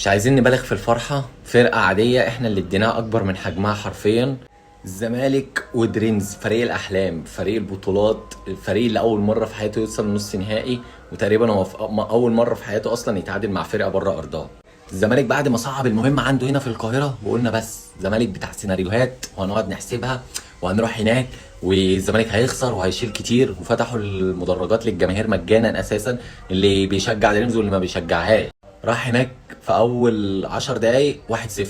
مش عايزين نبالغ في الفرحة. فرقة عادية احنا اللي اديناها اكبر من حجمها حرفيا. الزمالك ودريمز، فريق الاحلام، فريق البطولات، الفريق اللي اول مرة في حياته يوصل نص نهائي، وتقريبا هو اول مرة في حياته اصلا يتعادل مع فرقة بره ارضها. الزمالك بعد ما صعب المهمة عنده هنا في القاهرة وقلنا بس الزمالك بتاع سيناريوهات وهنقعد نحسبها وهنروح هناك والزمالك هيخسر وهيشيل كتير، وفتحوا المدرجات للجماهير مجانا اساسا، اللي بيشجع دريمز واللي ما بيشجعهاش. راح هناك في اول 10 دقايق 1-0.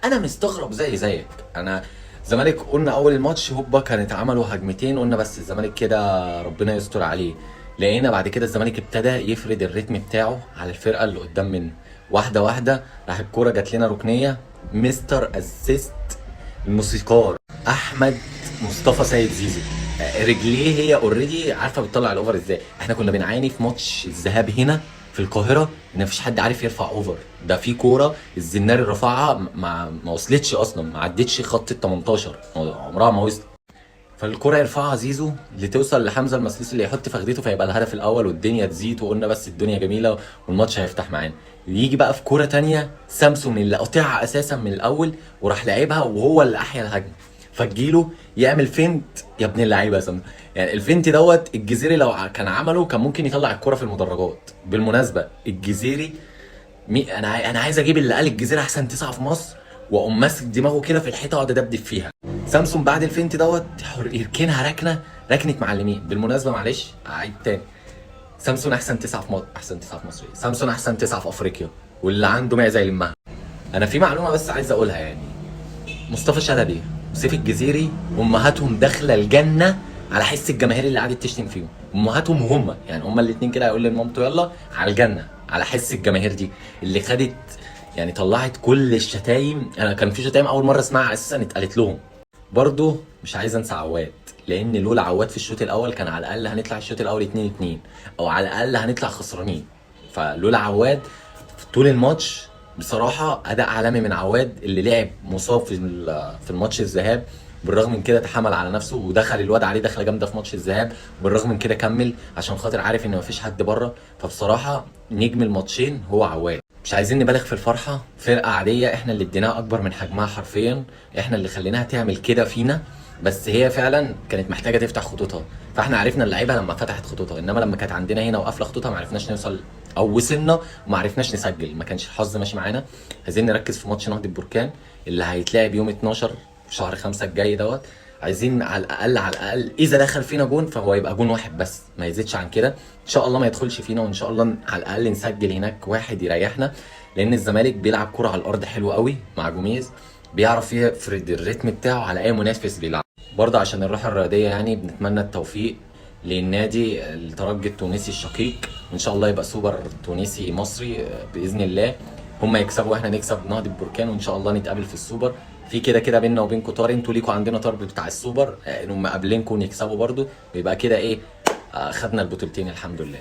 انا مستغرب زيك. انا الزمالك قلنا اول الماتش هوبا كانت عملوا هجمتين، قلنا بس الزمالك كده ربنا يستر عليه. لقينا بعد كده الزمالك ابتدى يفرد الريتم بتاعه على الفرقه اللي قدام منه، واحده واحده. راح الكوره جات لنا ركنيه، مستر اسيست الموسيقار احمد مصطفى سيد زيزو. رجليه هي اوريدي عارفه بتطلع الاوفر ازاي. احنا كنا بنعاني في ماتش الذهاب هنا في القاهره ان مفيش حد عارف يرفع اوفر. ده في كوره الزناري رفعها ما وصلتش اصلا، ما عدتش خط ال 18، عمرها ما وصلت. فالكرة يرفعها زيزو اللي توصل لحمزه المسلوس اللي يحط فخدته فيبقى الهدف الاول والدنيا تزيد، وقلنا بس الدنيا جميله والماتش هيفتح معانا. يجي بقى في كوره تانية سامسون اللي قاطعها اساسا من الاول وراح لعبها وهو اللي احيا الهجمه، فتجيله يعمل فينت. يا ابن اللعيبه يا سامسون، يعني الفينت دوت الجزيري لو كان عمله كان ممكن يطلع الكرة في المدرجات. بالمناسبه الجزيري انا عايز اجيب اللي قال الجزيرة احسن 9 في مصر واقوم ماسك دماغه كده في الحيطه واقعد ادبدب فيها. سامسون بعد الفينت دوت يركنها ركنه معلمين. بالمناسبه معلش اعيد تاني، سامسون احسن 9 في مصر، احسن 9 في مصر، سامسون احسن 9 في افريقيا، واللي عنده معزه يلمها. انا في معلومه بس عايز اقولها، يعني مصطفى شلبي وسيف الجزيري امهاتهم داخله الجنه على حس الجماهير اللي قعدت تشتم فيهم. امهاتهم هم يعني هما الاثنين كده هيقول لمامته يلا على الجنه على حس الجماهير دي اللي خدت، يعني طلعت كل الشتايم. انا كان في شتايم اول مره اسمعها اساسا اتقالت لهم. برضه مش عايز انسى عواد، لان لولا عواد في الشوط الاول كان على الاقل هنطلع الشوط الاول 2-2 او على الاقل هنطلع خسرانين. فلولا عواد في طول الماتش بصراحه اداء عالمي من عواد اللي لعب مصاب في الماتش الذهاب. بالرغم من كده تحمل على نفسه ودخل الواد عليه دخله جامده في ماتش الذهاب، بالرغم من كده كمل عشان خاطر عارف ان مفيش حد بره. فبصراحه نجم الماتشين هو عواد. مش عايزين نبالغ في الفرحه. فرقه عاديه احنا اللي اديناها اكبر من حجمها حرفيا، احنا اللي خليناها تعمل كده فينا. بس هي فعلا كانت محتاجه تفتح خطوطها، فاحنا عرفنا اللعيبه لما فتحت خطوطها. انما لما كانت عندنا هنا وقافله خطوطها ما عرفناش نوصل، او وصلنا وما عرفناش نسجل، ما كانش الحظ ماشي معانا. عايزين نركز في ماتش نهضه بركان اللي هيتلعب يوم 12 في شهر 5 الجاي دوت. عايزين على الاقل اذا دخل فينا جون فهو يبقى جون واحد بس، ما يزيدش عن كده. ان شاء الله ما يدخلش فينا، وان شاء الله على الاقل نسجل هناك واحد يريحنا. لان الزمالك بيلعب كرة على الارض حلو قوي مع جوميز، بيعرف يفرد الريتم بتاعه على اي منافس بيلعب. برضه عشان الروح الرياضيه يعني بنتمنى التوفيق للنادي الترجي التونسي الشقيق، وان شاء الله يبقى سوبر تونسي مصري باذن الله. هم يكسبوا واحنا نكسب نهضه بركان، وان شاء الله نتقابل في السوبر. في كده بينا وبينكم طار، انتوا ليكوا عندنا طار بتاع السوبر، انهم مقابلينكم ونكسبوا برضه، ويبقى كده ايه، خدنا البطولتين الحمد لله.